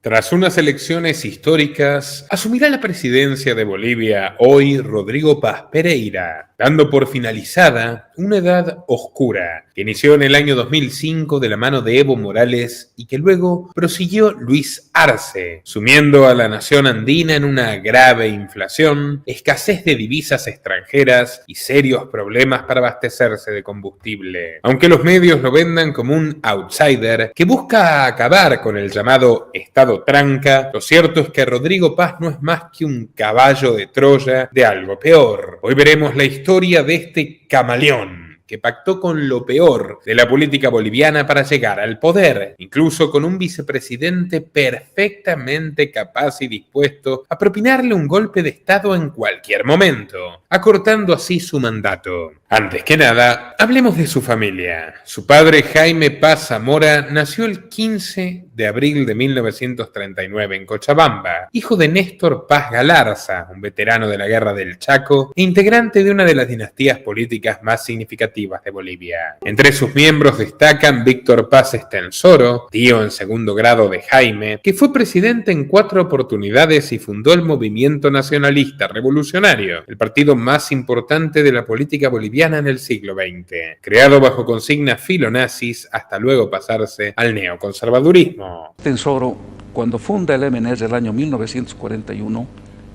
Tras unas elecciones históricas, asumirá la presidencia de Bolivia hoy Rodrigo Paz Pereira, dando por finalizada una edad oscura que inició en el año 2005 de la mano de Evo Morales y que luego prosiguió Luis Arce, sumiendo a la nación andina en una grave inflación, escasez de divisas extranjeras y serios problemas para abastecerse de combustible. Aunque los medios lo vendan como un outsider que busca acabar con el llamado Estado tranca, lo cierto es que Rodrigo Paz no es más que un caballo de Troya de algo peor. Hoy veremos la historia de este camaleón que pactó con lo peor de la política boliviana para llegar al poder, incluso con un vicepresidente perfectamente capaz y dispuesto a propinarle un golpe de estado en cualquier momento, acortando así su mandato. Antes que nada, hablemos de su familia. Su padre, Jaime Paz Zamora, nació el 15 de abril de 1939 en Cochabamba, hijo de Néstor Paz Galarza, un veterano de la Guerra del Chaco e integrante de una de las dinastías políticas más significativas de Bolivia. Entre sus miembros destacan Víctor Paz Estensoro, tío en segundo grado de Jaime, que fue presidente en 4 oportunidades y fundó el Movimiento Nacionalista Revolucionario, el partido más importante de la política boliviana en el siglo XX, creado bajo consignas filonazis hasta luego pasarse al neoconservadurismo. Estensoro, cuando funda el MNR el año 1941,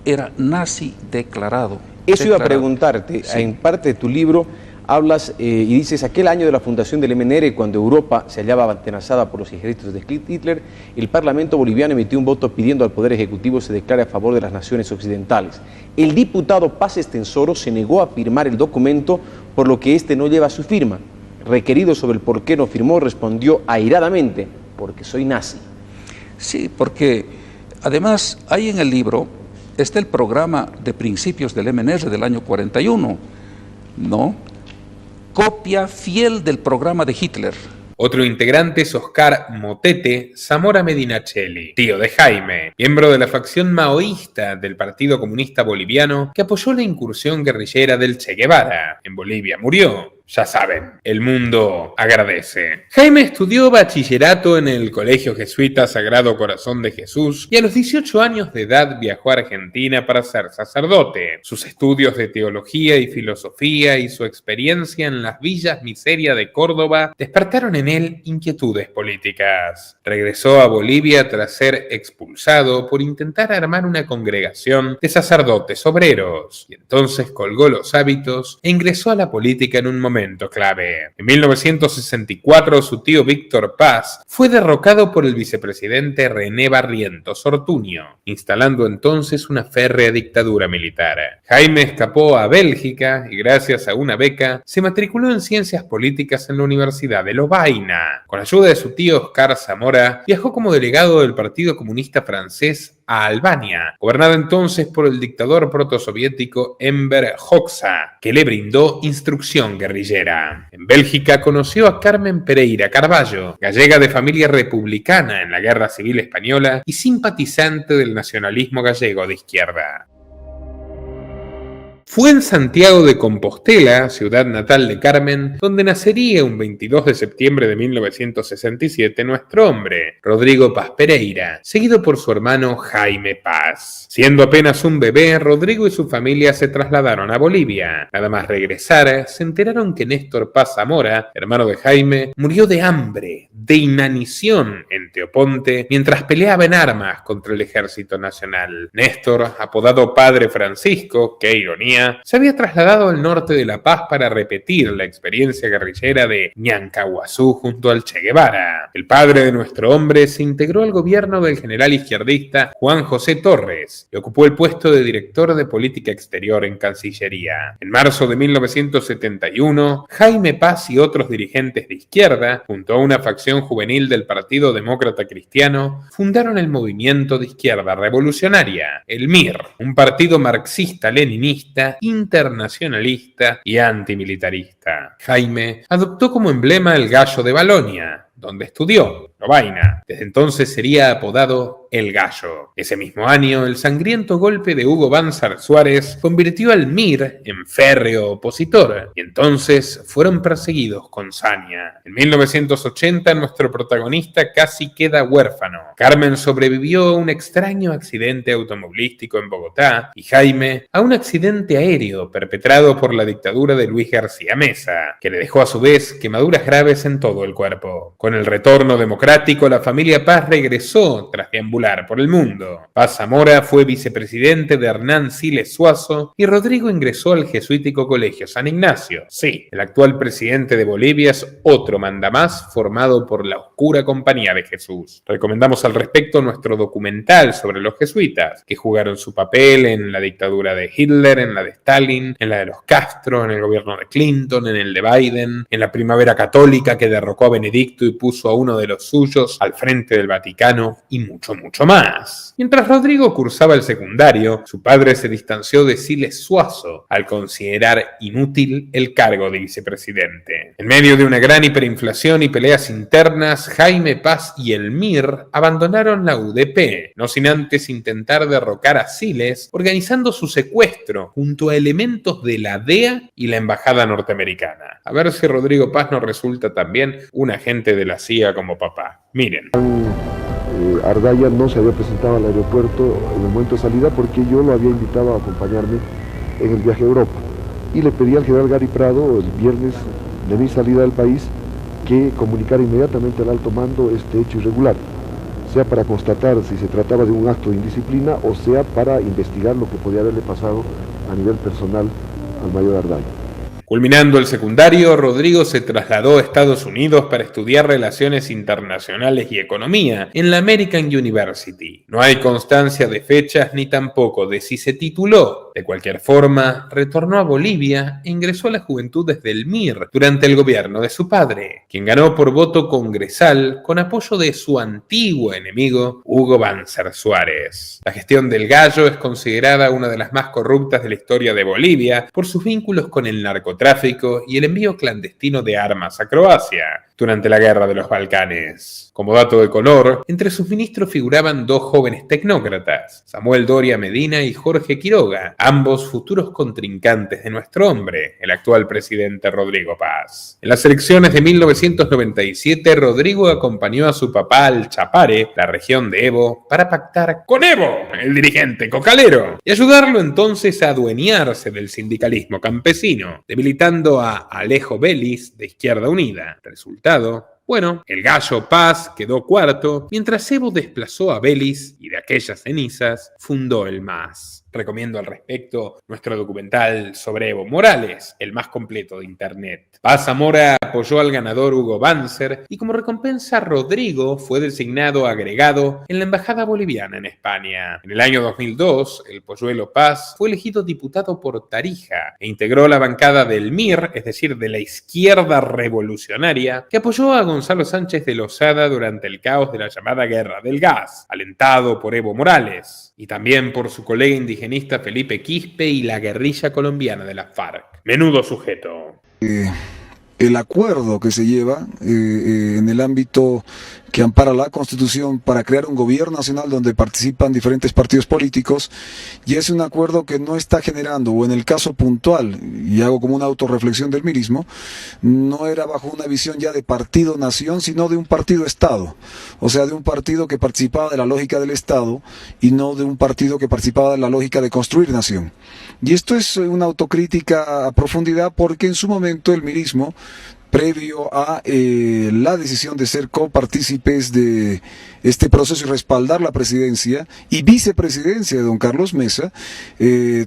era nazi declarado. Eso iba a preguntarte, sí. En parte de tu libro hablas y dices, aquel año de la fundación del MNR, cuando Europa se hallaba atenazada por los ejércitos de Hitler, el Parlamento boliviano emitió un voto pidiendo al Poder Ejecutivo se declare a favor de las naciones occidentales. El diputado Paz Estensoro se negó a firmar el documento, por lo que este no lleva su firma. Requerido sobre el por qué no firmó, respondió airadamente, porque soy nazi. Sí, porque además ahí en el libro está el programa de principios del MNR del año 41, ¿no? Copia fiel del programa de Hitler. Otro integrante es Oscar Motete Zamora Medinaceli, tío de Jaime, miembro de la facción maoísta del Partido Comunista Boliviano que apoyó la incursión guerrillera del Che Guevara. En Bolivia murió. Ya saben, el mundo agradece. Jaime estudió bachillerato en el Colegio Jesuita Sagrado Corazón de Jesús y a los 18 años de edad viajó a Argentina para ser sacerdote. Sus estudios de teología y filosofía y su experiencia en las villas miseria de Córdoba despertaron en él inquietudes políticas. Regresó a Bolivia tras ser expulsado por intentar armar una congregación de sacerdotes obreros y entonces colgó los hábitos e ingresó a la política en un momento clave. En 1964, su tío Víctor Paz fue derrocado por el vicepresidente René Barrientos Ortuño, instalando entonces una férrea dictadura militar. Jaime escapó a Bélgica y gracias a una beca se matriculó en ciencias políticas en la Universidad de Lovaina. Con ayuda de su tío Oscar Zamora, viajó como delegado del Partido Comunista Francés a Albania, gobernada entonces por el dictador protosoviético Enver Hoxha, que le brindó instrucción guerrillera. En Bélgica conoció a Carmen Pereira Carballo, gallega de familia republicana en la Guerra Civil Española y simpatizante del nacionalismo gallego de izquierda. Fue en Santiago de Compostela, ciudad natal de Carmen, donde nacería un 22 de septiembre de 1967 nuestro hombre, Rodrigo Paz Pereira, seguido por su hermano Jaime Paz. Siendo apenas un bebé, Rodrigo y su familia se trasladaron a Bolivia. Nada más regresar, se enteraron que Néstor Paz Zamora, hermano de Jaime, murió de hambre, de inanición en Teoponte, mientras peleaba en armas contra el ejército nacional. Néstor, apodado Padre Francisco, qué ironía, se había trasladado al norte de La Paz para repetir la experiencia guerrillera de Ñancahuazú junto al Che Guevara. El padre de nuestro hombre se integró al gobierno del general izquierdista Juan José Torres y ocupó el puesto de director de política exterior en Cancillería. En marzo de 1971, Jaime Paz y otros dirigentes de izquierda, junto a una facción juvenil del Partido Demócrata Cristiano, fundaron el Movimiento de Izquierda Revolucionaria, el MIR, un partido marxista-leninista, internacionalista y antimilitarista. Jaime adoptó como emblema el gallo de Balonia, donde estudió, Lovaina. Desde entonces sería apodado El Gallo. Ese mismo año, el sangriento golpe de Hugo Banzer Suárez convirtió al MIR en férreo opositor, y entonces fueron perseguidos con saña. En 1980, nuestro protagonista casi queda huérfano. Carmen sobrevivió a un extraño accidente automovilístico en Bogotá y Jaime a un accidente aéreo perpetrado por la dictadura de Luis García Meza, que le dejó a su vez quemaduras graves en todo el cuerpo. Con el retorno democrático, la familia Paz regresó tras deambular por el mundo. Paz Zamora fue vicepresidente de Hernán Siles Suazo y Rodrigo ingresó al jesuítico Colegio San Ignacio. Sí, el actual presidente de Bolivia es otro mandamás formado por la oscura compañía de Jesús. Recomendamos al respecto nuestro documental sobre los jesuitas, que jugaron su papel en la dictadura de Hitler, en la de Stalin, en la de los Castro, en el gobierno de Clinton, en el de Biden, en la primavera católica que derrocó a Benedicto y puso a uno de los suyos al frente del Vaticano, y mucho, mucho más. Mientras Rodrigo cursaba el secundario, su padre se distanció de Siles Suazo al considerar inútil el cargo de vicepresidente. En medio de una gran hiperinflación y peleas internas, Jaime Paz y el MIR abandonaron la UDP, no sin antes intentar derrocar a Siles, organizando su secuestro junto a elementos de la DEA y la embajada norteamericana. A ver si Rodrigo Paz no resulta también un agente de la CIA como papá. Miren. Ardaya no se había presentado al aeropuerto en el momento de salida porque yo lo había invitado a acompañarme en el viaje a Europa, y le pedí al general Gary Prado el viernes de mi salida del país que comunicara inmediatamente al alto mando este hecho irregular, sea para constatar si se trataba de un acto de indisciplina o sea para investigar lo que podía haberle pasado a nivel personal al mayor Ardaya. Culminando el secundario, Rodrigo se trasladó a Estados Unidos para estudiar Relaciones Internacionales y Economía en la American University. No hay constancia de fechas ni tampoco de si se tituló. De cualquier forma, retornó a Bolivia e ingresó a las Juventudes del MIR durante el gobierno de su padre, quien ganó por voto congresal con apoyo de su antiguo enemigo, Hugo Banzer Suárez. La gestión del Gallo es considerada una de las más corruptas de la historia de Bolivia por sus vínculos con el narcotráfico y el envío clandestino de armas a Croacia durante la Guerra de los Balcanes. Como dato de color, entre sus ministros figuraban dos jóvenes tecnócratas, Samuel Doria Medina y Jorge Quiroga, ambos futuros contrincantes de nuestro hombre, el actual presidente Rodrigo Paz. En las elecciones de 1997, Rodrigo acompañó a su papá al Chapare, la región de Evo, para pactar con Evo, el dirigente cocalero, y ayudarlo entonces a adueñarse del sindicalismo campesino, debilitando a Alejo Vélez de Izquierda Unida. Resultado: bueno, el Gallo Paz quedó cuarto, mientras Evo desplazó a Vélez y de aquellas cenizas fundó el MAS. Recomiendo al respecto nuestro documental sobre Evo Morales, el más completo de internet. Paz Zamora apoyó al ganador Hugo Banzer y como recompensa Rodrigo fue designado agregado en la embajada boliviana en España. En el año 2002, el polluelo Paz fue elegido diputado por Tarija e integró la bancada del MIR, es decir, de la izquierda revolucionaria, que apoyó a Gonzalo Sánchez de Lozada durante el caos de la llamada Guerra del Gas, alentado por Evo Morales, y también por su colega indigenista Felipe Quispe y la guerrilla colombiana de la FARC. Menudo sujeto. El acuerdo que se lleva en el ámbito que ampara la Constitución para crear un gobierno nacional donde participan diferentes partidos políticos, y es un acuerdo que no está generando, o en el caso puntual, y hago como una autorreflexión del mirismo, no era bajo una visión ya de partido-nación, sino de un partido-estado, o sea, de un partido que participaba de la lógica del Estado y no de un partido que participaba de la lógica de construir nación. Y esto es una autocrítica a profundidad porque en su momento el mirismo, previo a la decisión de ser copartícipes de este proceso y respaldar la presidencia y vicepresidencia de don Carlos Mesa,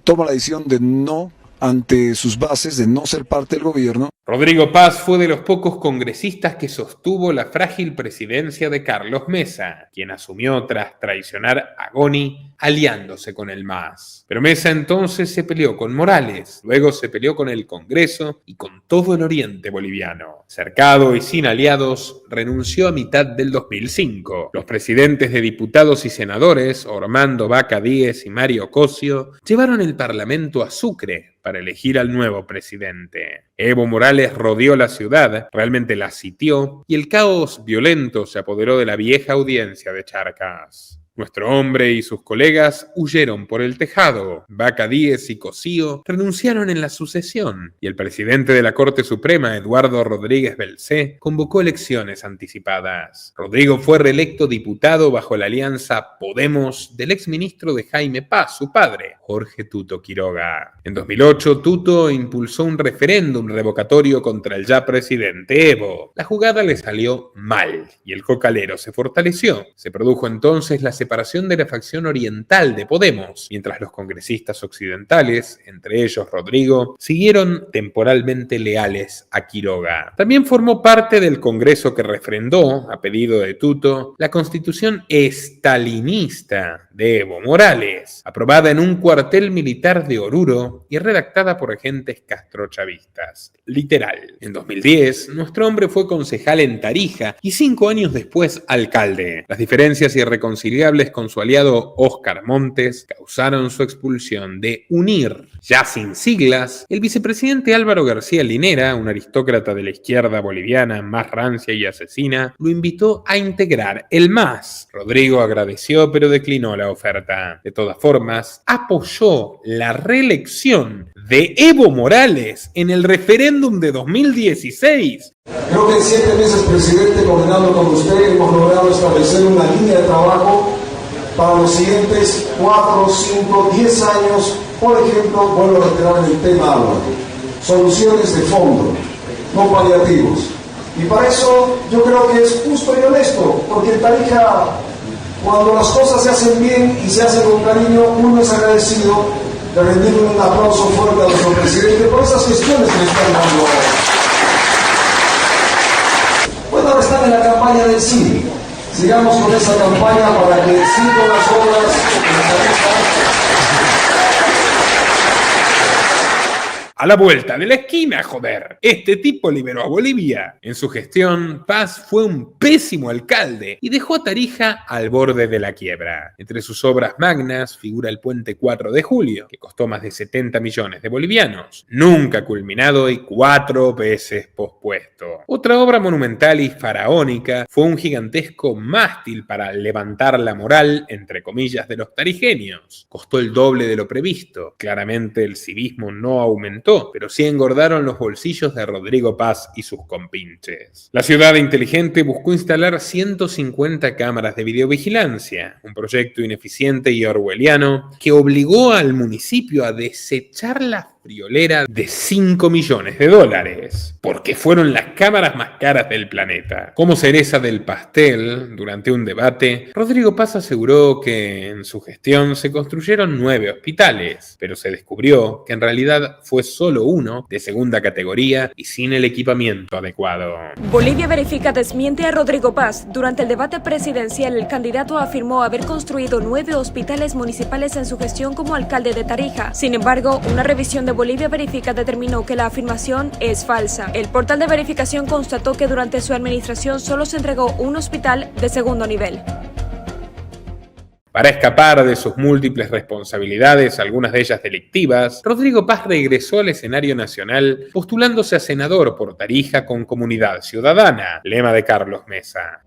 toma la decisión de no, ante sus bases, de no ser parte del gobierno. Rodrigo Paz fue de los pocos congresistas que sostuvo la frágil presidencia de Carlos Mesa, quien asumió tras traicionar a Goni aliándose con el MAS. Pero Mesa entonces se peleó con Morales, luego se peleó con el Congreso y con todo el oriente boliviano. Cercado y sin aliados, renunció a mitad del 2005. Los presidentes de diputados y senadores, Ormando Vaca Díez y Mario Cosio, llevaron el parlamento a Sucre para elegir al nuevo presidente. Evo Morales rodeó la ciudad, realmente la sitió, y el caos violento se apoderó de la vieja audiencia de Charcas. Nuestro hombre y sus colegas huyeron por el tejado. Vaca Díez y Cosío renunciaron en la sucesión y el presidente de la Corte Suprema, Eduardo Rodríguez Belcé, convocó elecciones anticipadas. Rodrigo fue reelecto diputado bajo la alianza Podemos del exministro de Jaime Paz, su padre, Jorge Tuto Quiroga. En 2008, Tuto impulsó un referéndum revocatorio contra el ya presidente Evo. La jugada le salió mal y el cocalero se fortaleció. Se produjo entonces la separación de la facción oriental de Podemos, mientras los congresistas occidentales, entre ellos Rodrigo, siguieron temporalmente leales a Quiroga. También formó parte del Congreso que refrendó, a pedido de Tuto, la constitución estalinista de Evo Morales, aprobada en un cuartel militar de Oruro y redactada por agentes castrochavistas. Literal. En 2010, nuestro hombre fue concejal en Tarija y 5 años después alcalde. Las diferencias irreconciliables con su aliado Óscar Montes causaron su expulsión de UNIR. Ya sin siglas, el vicepresidente Álvaro García Linera, un aristócrata de la izquierda boliviana más rancia y asesina, lo invitó a integrar el MAS. Rodrigo agradeció pero declinó la oferta. De todas formas, apoyó la reelección de Evo Morales en el referéndum de 2016. Creo que en 7 meses, presidente, coordinando con usted, hemos logrado establecer una línea de trabajo para los siguientes 4, 5, 10 años. Por ejemplo, vuelvo a reiterar el tema agua. Soluciones de fondo, no paliativos. Y para eso yo creo que es justo y honesto, porque en Tarija, cuando las cosas se hacen bien y se hacen con cariño, uno es agradecido de rendirle un aplauso fuerte a nuestro presidente por esas gestiones que le están dando ahora. Bueno, ahora están en la campaña del sí. Sigamos con esa campaña para que sigan las obras A la vuelta de la esquina, joder. Este tipo liberó a Bolivia. En su gestión, Paz fue un pésimo alcalde y dejó a Tarija al borde de la quiebra. Entre sus obras magnas figura el puente 4 de Julio, que costó más de 70 millones de bolivianos. Nunca culminado y 4 veces pospuesto. Otra obra monumental y faraónica fue un gigantesco mástil para levantar la moral, entre comillas, de los tarijeños. Costó el doble de lo previsto. Claramente el civismo no aumentó, pero sí engordaron los bolsillos de Rodrigo Paz y sus compinches. La ciudad inteligente buscó instalar 150 cámaras de videovigilancia, un proyecto ineficiente y orwelliano que obligó al municipio a desechar la friolera de $5 millones, porque fueron las cámaras más caras del planeta. Como cereza del pastel, durante un debate, Rodrigo Paz aseguró que en su gestión se construyeron 9 hospitales, pero se descubrió que en realidad fue solo uno de segunda categoría y sin el equipamiento adecuado. Bolivia Verifica desmiente a Rodrigo Paz. Durante el debate presidencial, el candidato afirmó haber construido 9 hospitales municipales en su gestión como alcalde de Tarija. Sin embargo, una revisión de Bolivia Verifica determinó que la afirmación es falsa. El portal de verificación constató que durante su administración solo se entregó un hospital de segundo nivel. Para escapar de sus múltiples responsabilidades, algunas de ellas delictivas, Rodrigo Paz regresó al escenario nacional postulándose a senador por Tarija con Comunidad Ciudadana, lema de Carlos Mesa.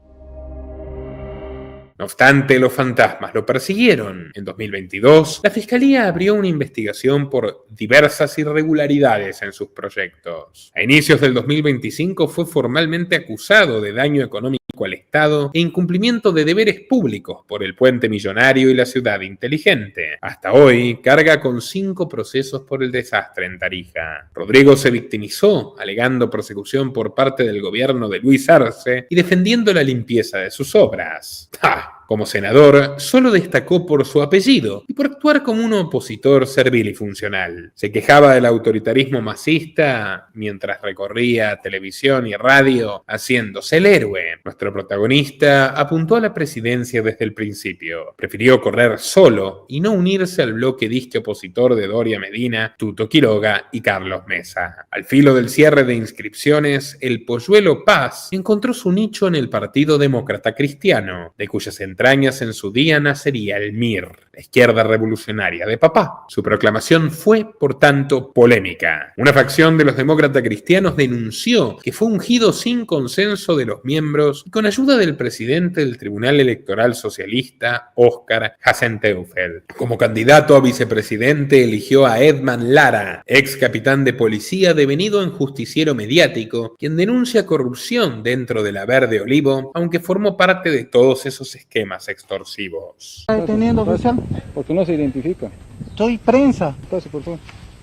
No obstante, los fantasmas lo persiguieron. En 2022, la Fiscalía abrió una investigación por diversas irregularidades en sus proyectos. A inicios del 2025 fue formalmente acusado de daño económico al Estado e incumplimiento de deberes públicos por el Puente Millonario y la Ciudad Inteligente. Hasta hoy, carga con 5 procesos por el desastre en Tarija. Rodrigo se victimizó, alegando persecución por parte del gobierno de Luis Arce y defendiendo la limpieza de sus obras. ¡Ja! Como senador, solo destacó por su apellido y por actuar como un opositor servil y funcional. Se quejaba del autoritarismo masista mientras recorría televisión y radio haciéndose el héroe. Nuestro protagonista apuntó a la presidencia desde el principio. Prefirió correr solo y no unirse al bloque disque opositor de Doria Medina, Tuto Quiroga y Carlos Mesa. Al filo del cierre de inscripciones, el polluelo Paz encontró su nicho en el Partido Demócrata Cristiano, de cuyas entrañas en su día nacería el MIR. la izquierda revolucionaria de papá. Su proclamación fue, por tanto, polémica. Una facción de los demócratas cristianos denunció que fue ungido sin consenso de los miembros y con ayuda del presidente del Tribunal Electoral Socialista, Óscar Hasenteufel. Como candidato a vicepresidente eligió a Edman Lara, ex capitán de policía devenido en justiciero mediático, quien denuncia corrupción dentro de la Verde Olivo, aunque formó parte de todos esos esquemas extorsivos. ¿Está deteniendo, oficial? Porque no se identifica. Soy prensa. Pase, por favor.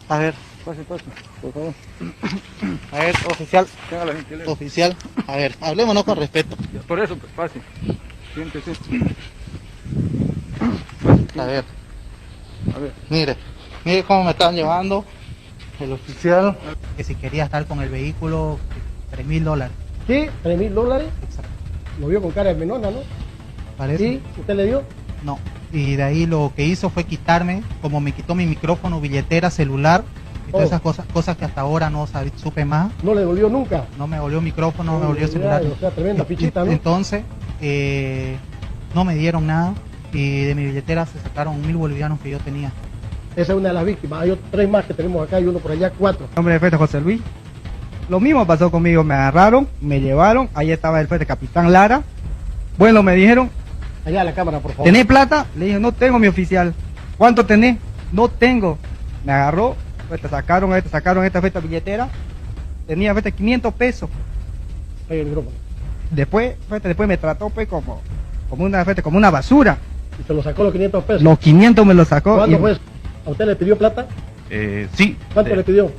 A ver. Pase, por favor. A ver, oficial. Tenga la gentileza. Oficial. A ver, hablémonos con respeto. Por eso, pues, pase. Siéntese. A ver. Mire cómo me están llevando el oficial. Que si quería estar con el vehículo, $3.000. ¿Qué? ¿$3.000? Exacto. Lo vio con cara de menona, ¿no? ¿Parece? ¿Sí? ¿Usted le dio? No. Y de ahí lo que hizo fue quitarme, como me quitó mi micrófono, billetera, celular, y todas esas cosas que hasta ahora no supe más. ¿No le devolvió nunca? No me volvió micrófono, no me volvió celular. O sea, tremenda fichita, ¿no? Entonces, no me dieron nada y de mi billetera se sacaron 1.000 bolivianos que yo tenía. Esa es una de las víctimas. Hay 3 más que tenemos acá y uno por allá, 4. Nombre de frente José Luis. Lo mismo pasó conmigo, me agarraron, me llevaron, ahí estaba el frente capitán Lara. Bueno, me dijeron, allá a la cámara, por favor. ¿tenés plata? Le dije, no tengo, mi oficial. ¿Cuánto tenés? No tengo. Me agarró, sacaron esta billetera, tenía 500 pesos. Ahí el micrófono. Después me trató pues como una basura. ¿Y se lo sacó los 500 pesos? Los 500 me los sacó. ¿Cuánto fue? ¿A usted le pidió plata? Sí. ¿Cuánto le pidió?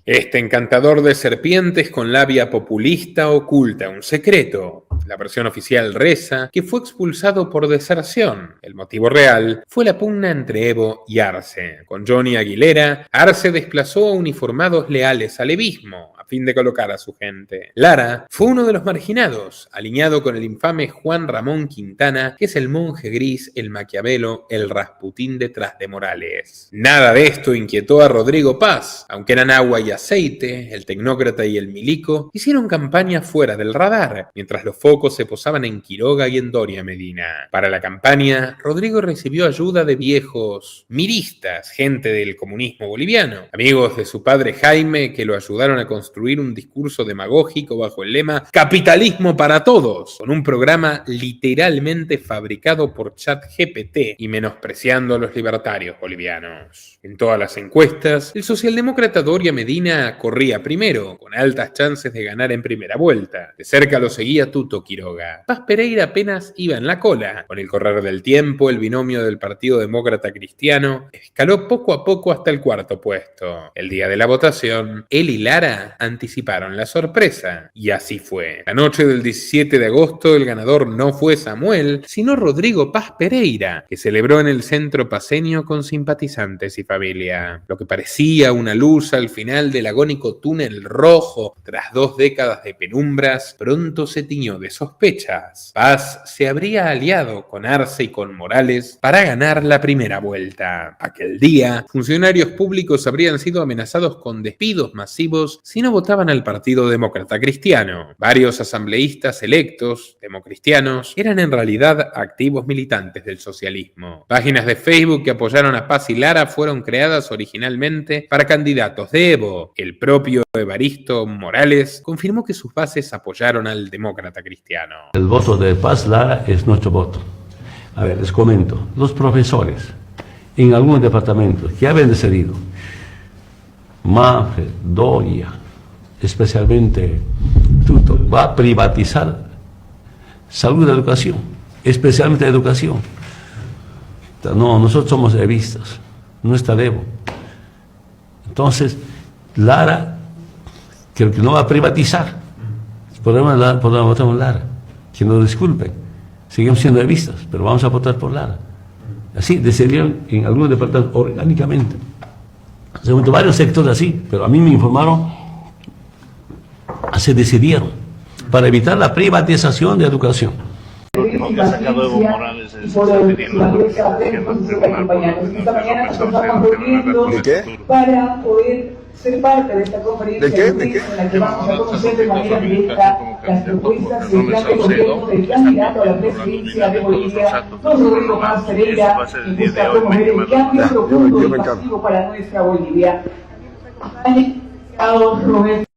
Este encantador de serpientes con labia populista oculta un secreto. La versión oficial reza que fue expulsado por deserción. El motivo real fue la pugna entre Evo y Arce. Con Johnny Aguilera, Arce desplazó a uniformados leales al evismo a fin de colocar a su gente. Lara fue uno de los marginados, alineado con el infame Juan Ramón Quintana, que es el monje gris, el Maquiavelo, el Rasputín detrás de Morales. Nada de esto inquietó a Rodrigo Paz, aunque eran agua y aceite, el tecnócrata y el milico hicieron campaña fuera del radar, mientras los focos se posaban en Quiroga y en Doria Medina. Para la campaña, Rodrigo recibió ayuda de viejos miristas, gente del comunismo boliviano, amigos de su padre Jaime, que lo ayudaron a construir un discurso demagógico bajo el lema "Capitalismo para todos", con un programa literalmente fabricado por ChatGPT y menospreciando a los libertarios bolivianos. En todas las encuestas, el socialdemócrata Doria Medina corría primero, con altas chances de ganar en primera vuelta. De cerca lo seguía Tuto Quiroga. Paz Pereira apenas iba en la cola. Con el correr del tiempo, el binomio del Partido Demócrata Cristiano escaló poco a poco hasta el cuarto puesto. El día de la votación, él y Lara anticiparon la sorpresa. Y así fue. La noche del 17 de agosto, el ganador no fue Samuel, sino Rodrigo Paz Pereira, que celebró en el centro paceño con simpatizantes y familia. Lo que parecía una luz al final del agónico túnel rojo, tras 2 décadas de penumbras, pronto se tiñó de sospechas. Paz se habría aliado con Arce y con Morales para ganar la primera vuelta. Aquel día, funcionarios públicos habrían sido amenazados con despidos masivos si no votaban al Partido Demócrata Cristiano. Varios asambleístas electos, democristianos, eran en realidad activos militantes del socialismo. Páginas de Facebook que apoyaron a Paz y Lara fueron creadas originalmente para candidatos de Evo. El propio Evaristo Morales confirmó que sus bases apoyaron al demócrata cristiano. El voto de Paz Lara es nuestro voto. A ver, les comento. Los profesores en algunos departamentos que habían decidido, Mafre, Doria, especialmente Tuto, va a privatizar salud y educación, especialmente educación. No, nosotros somos evistas, no está Evo. Entonces, Lara, creo que no va a privatizar. Podemos votar por Lara. Que nos disculpen. Seguimos siendo evistas, pero vamos a votar por Lara. Así decidieron en algunos departamentos orgánicamente. Según varios sectores así, pero a mí me informaron, se decidieron para evitar la privatización de educación. Lo último que ha sacado Evo Morales es estar pidiendo la presentación al tribunal por los 14 para poder ser parte de esta conferencia en la que vamos a conocer de manera directa las propuestas y el plan de gobierno del candidato a la presidencia de Bolivia, don Rodrigo Paz Pereira, que busca promover el cambio profundo y pasivo para nuestra Bolivia.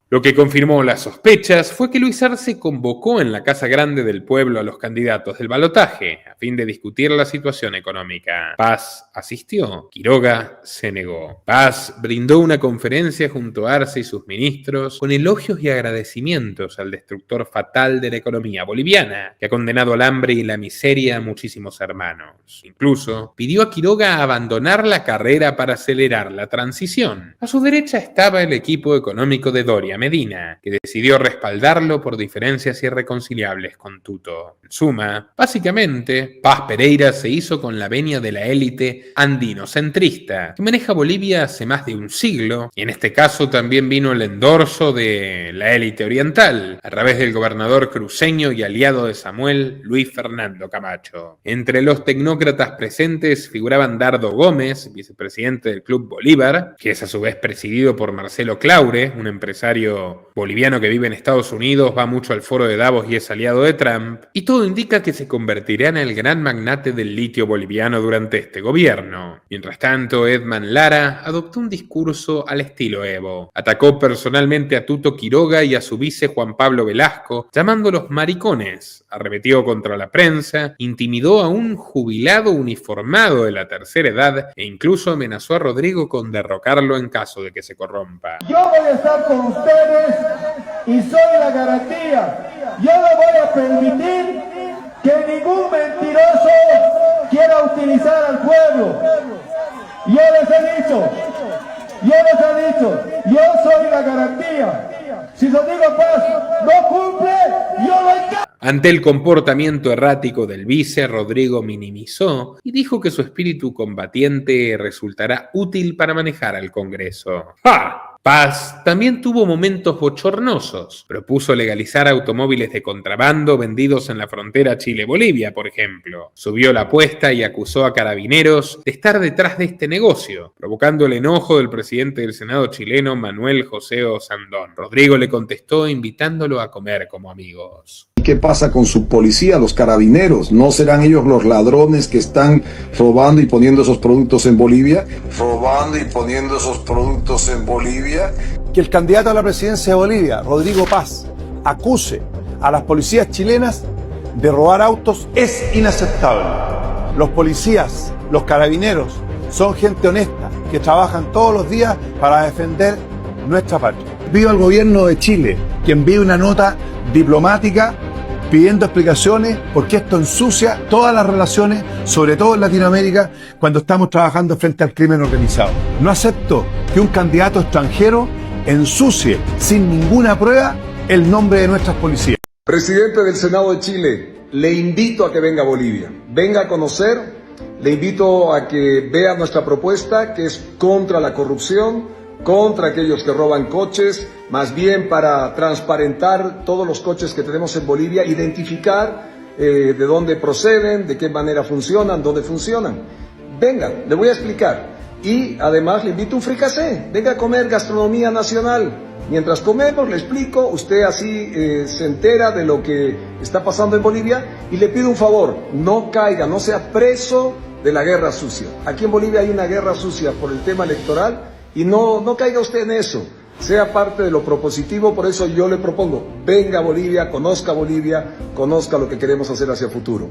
Lo que confirmó las sospechas fue que Luis Arce convocó en la Casa Grande del Pueblo a los candidatos del balotaje a fin de discutir la situación económica. Paz asistió, Quiroga se negó. Paz brindó una conferencia junto a Arce y sus ministros con elogios y agradecimientos al destructor fatal de la economía boliviana, que ha condenado al hambre y la miseria a muchísimos hermanos. Incluso pidió a Quiroga abandonar la carrera para acelerar la transición. A su derecha estaba el equipo económico de Doria Medina, que decidió respaldarlo por diferencias irreconciliables con Tuto. En suma, básicamente, Paz Pereira se hizo con la venia de la élite andino-centrista, que maneja Bolivia hace más de un siglo, y en este caso también vino el endorso de la élite oriental, a través del gobernador cruceño y aliado de Samuel, Luis Fernando Camacho. Entre los tecnócratas presentes figuraban Dardo Gómez, vicepresidente del Club Bolívar, que es a su vez presidido por Marcelo Claure, un empresario boliviano que vive en Estados Unidos, va mucho al foro de Davos y es aliado de Trump, y todo indica que se convertirá en el gran magnate del litio boliviano durante este gobierno. Mientras tanto, Edman Lara adoptó un discurso al estilo Evo. Atacó personalmente a Tuto Quiroga y a su vice Juan Pablo Velasco, llamándolos maricones, arremetió contra la prensa, intimidó a un jubilado uniformado de la tercera edad e incluso amenazó a Rodrigo con derrocarlo en caso de que se corrompa. Yo voy a estar con ustedes y soy la garantía. Yo no voy a permitir que ningún mentiroso quiera utilizar al pueblo. Yo les he dicho, yo soy la garantía. Si Rodrigo Paz no cumple, yo lo encargo. Ante el comportamiento errático del vice, Rodrigo minimizó y dijo que su espíritu combatiente resultará útil para manejar al Congreso. ¡Ja! Paz también tuvo momentos bochornosos. Propuso legalizar automóviles de contrabando vendidos en la frontera Chile-Bolivia, por ejemplo. Subió la apuesta y acusó a carabineros de estar detrás de este negocio, provocando el enojo del presidente del Senado chileno, Manuel José Osandón. Rodrigo le contestó invitándolo a comer como amigos. ¿Qué pasa con su policía, los carabineros? ¿No serán ellos los ladrones que están robando y poniendo esos productos en Bolivia? Que el candidato a la presidencia de Bolivia, Rodrigo Paz, acuse a las policías chilenas de robar autos es inaceptable. Los policías, los carabineros, son gente honesta que trabajan todos los días para defender nuestra patria. Pido al gobierno de Chile que envíe una nota diplomática pidiendo explicaciones porque esto ensucia todas las relaciones, sobre todo en Latinoamérica, cuando estamos trabajando frente al crimen organizado. No acepto que un candidato extranjero ensucie sin ninguna prueba el nombre de nuestras policías. Presidente del Senado de Chile, le invito a que venga a Bolivia, venga a conocer, le invito a que vea nuestra propuesta que es contra la corrupción, contra aquellos que roban coches, más bien para transparentar todos los coches que tenemos en Bolivia, identificar de dónde proceden, de qué manera funcionan, dónde funcionan. Venga, le voy a explicar. Y además le invito a un fricasé, venga a comer gastronomía nacional. Mientras comemos, le explico, usted así se entera de lo que está pasando en Bolivia y le pido un favor, no caiga, no sea preso de la guerra sucia. Aquí en Bolivia hay una guerra sucia por el tema electoral y no caiga usted en eso, sea parte de lo propositivo, por eso yo le propongo, venga a Bolivia, conozca lo que queremos hacer hacia el futuro.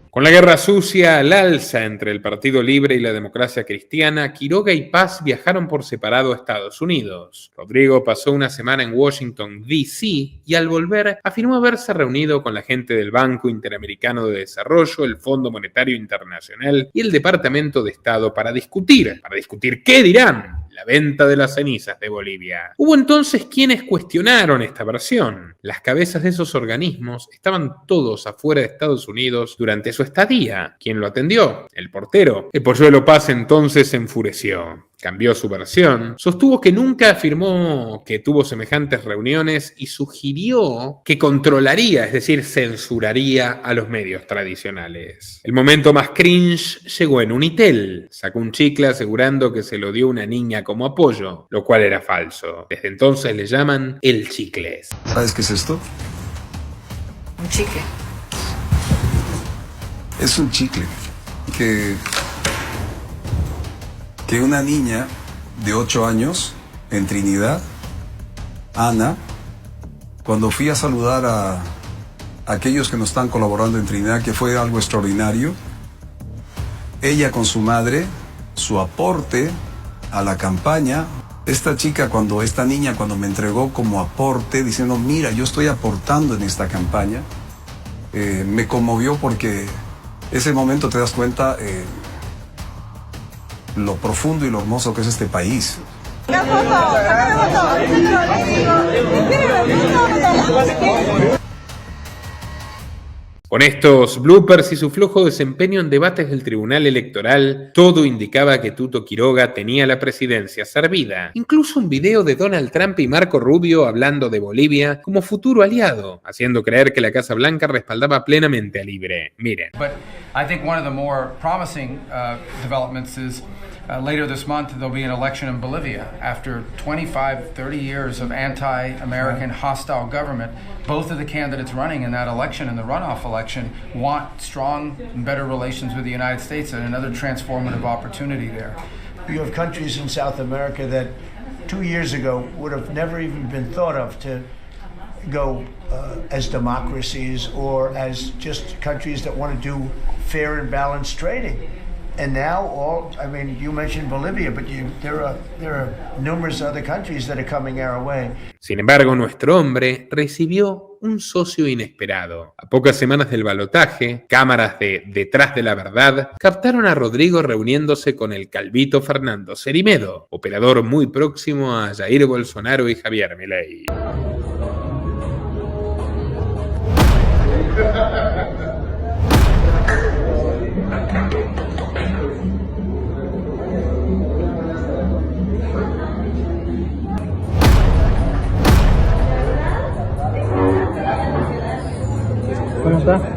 Con la guerra sucia al alza entre el Partido Libre y la Democracia Cristiana, Quiroga y Paz viajaron por separado a Estados Unidos. Rodrigo pasó una semana en Washington, D.C. y al volver afirmó haberse reunido con la gente del Banco Interamericano de Desarrollo, el Fondo Monetario Internacional y el Departamento de Estado para discutir. ¿Para discutir qué dirán? La venta de las cenizas de Bolivia. Hubo entonces quienes cuestionaron esta versión. Las cabezas de esos organismos estaban todos afuera de Estados Unidos durante su estadía. ¿Quién lo atendió? El portero. El polluelo Paz entonces se enfureció. cambió su versión, sostuvo que nunca afirmó que tuvo semejantes reuniones y sugirió que controlaría, es decir, censuraría a los medios tradicionales. El momento más cringe llegó en Unitel. Sacó un chicle asegurando que se lo dio una niña como apoyo, lo cual era falso. Desde entonces le llaman el chicles. ¿Sabes qué es esto? Un chicle. Es un chicle que una niña de 8 años en Trinidad, Ana, cuando fui a saludar a aquellos que nos están colaborando en Trinidad, que fue algo extraordinario, ella con su madre, su aporte a la campaña, esta niña cuando me entregó como aporte, diciendo, mira, yo estoy aportando en esta campaña, me conmovió porque ese momento te das cuenta lo profundo y lo hermoso que es este país. Con estos bloopers y su flojo desempeño en debates del Tribunal Electoral, todo indicaba que Tuto Quiroga tenía la presidencia servida. Incluso un video de Donald Trump y Marco Rubio hablando de Bolivia como futuro aliado, haciendo creer que la Casa Blanca respaldaba plenamente a Libre. Miren. But I think one of the more promising developments is later this month there'll be an election in Bolivia. After 25, 30 years of anti-American hostile government, both of the candidates running in that election and the runoff election want strong and better relations with the United States and another transformative opportunity there. You have countries in South America that 2 years ago would have never even been thought of to go as democracies or as just countries that want to do fair and balanced trading. And now you mentioned Bolivia, but there are numerous other countries that are coming our way. Sin embargo, nuestro hombre recibió un socio inesperado. A pocas semanas del balotaje, cámaras de Detrás de la Verdad captaron a Rodrigo reuniéndose con el calvito Fernando Cerimedo, operador muy próximo a Jair Bolsonaro y Javier Milei. ¿Cómo está?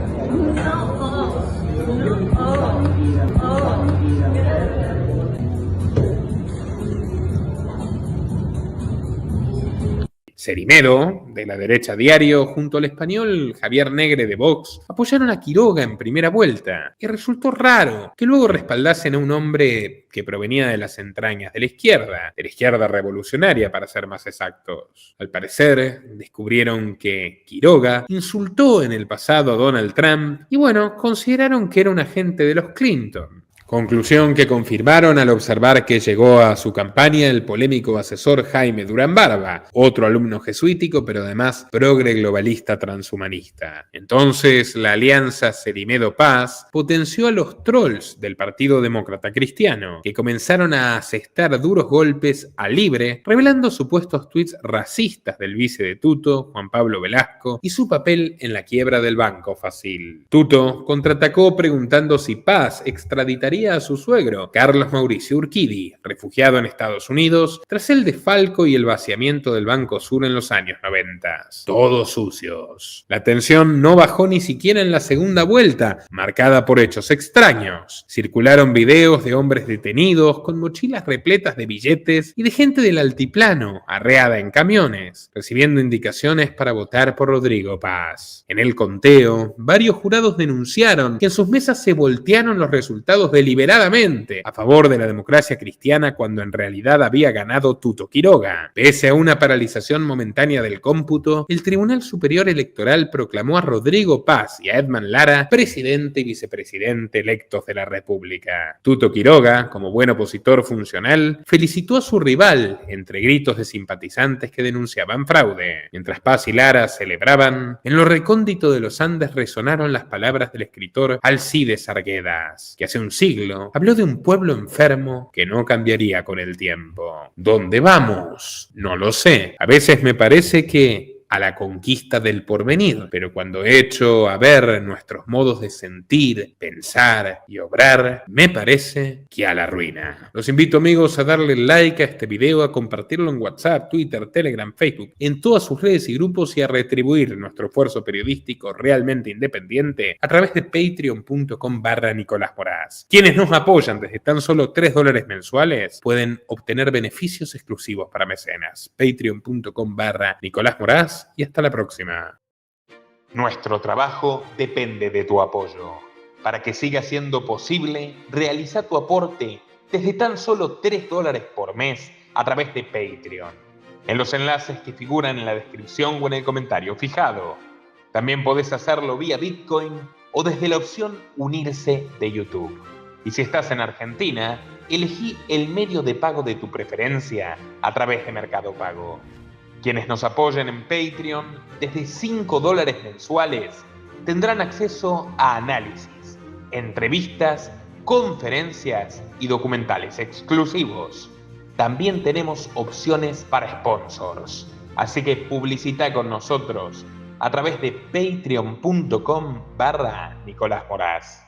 Cerimedo, de la derecha Diario, junto al español Javier Negre de Vox, apoyaron a Quiroga en primera vuelta, y resultó raro que luego respaldasen a un hombre que provenía de las entrañas de la izquierda revolucionaria para ser más exactos. Al parecer, descubrieron que Quiroga insultó en el pasado a Donald Trump y consideraron que era un agente de los Clinton. Conclusión que confirmaron al observar que llegó a su campaña el polémico asesor Jaime Durán Barba, otro alumno jesuítico pero además progre globalista transhumanista. Entonces la alianza Cerimedo-Paz potenció a los trolls del Partido Demócrata Cristiano, que comenzaron a asestar duros golpes a Libre, revelando supuestos tweets racistas del vice de Tuto, Juan Pablo Velasco, y su papel en la quiebra del Banco Facil. Tuto contraatacó preguntando si Paz extraditaría a su suegro, Carlos Mauricio Urquidi, refugiado en Estados Unidos tras el desfalco y el vaciamiento del Banco Sur en los años 90. Todos sucios. La tensión no bajó ni siquiera en la segunda vuelta, marcada por hechos extraños. Circularon videos de hombres detenidos con mochilas repletas de billetes y de gente del altiplano, arreada en camiones, recibiendo indicaciones para votar por Rodrigo Paz. En el conteo, varios jurados denunciaron que en sus mesas se voltearon los resultados deliberadamente a favor de la democracia cristiana cuando en realidad había ganado Tuto Quiroga. Pese a una paralización momentánea del cómputo, el Tribunal Superior Electoral proclamó a Rodrigo Paz y a Edman Lara presidente y vicepresidente electos de la República. Tuto Quiroga, como buen opositor funcional, felicitó a su rival entre gritos de simpatizantes que denunciaban fraude. Mientras Paz y Lara celebraban, en lo recóndito de los Andes resonaron las palabras del escritor Alcides Arguedas, que hace un siglo habló de un pueblo enfermo que no cambiaría con el tiempo. ¿Dónde vamos? No lo sé. A veces me parece que a la conquista del porvenir, pero cuando echo a ver nuestros modos de sentir, pensar y obrar, me parece que a la ruina. Los invito, amigos, a darle like a este video, a compartirlo en WhatsApp, Twitter, Telegram, Facebook, en todas sus redes y grupos y a retribuir nuestro esfuerzo periodístico realmente independiente a través de patreon.com/Nicolás Moraz. Quienes nos apoyan desde tan solo $3 mensuales pueden obtener beneficios exclusivos para mecenas. Patreon.com/Nicolás Moraz y hasta la próxima. Nuestro trabajo depende de tu apoyo. Para que siga siendo posible, realiza tu aporte desde tan solo $3 por mes a través de Patreon, en los enlaces que figuran en la descripción o en el comentario fijado. También podés hacerlo vía Bitcoin o desde la opción Unirse de YouTube. Y si estás en Argentina, elegí el medio de pago de tu preferencia a través de Mercado Pago. Quienes nos apoyen en Patreon desde $5 mensuales tendrán acceso a análisis, entrevistas, conferencias y documentales exclusivos. También tenemos opciones para sponsors, así que publicita con nosotros a través de patreon.com/Nicolás Moraz.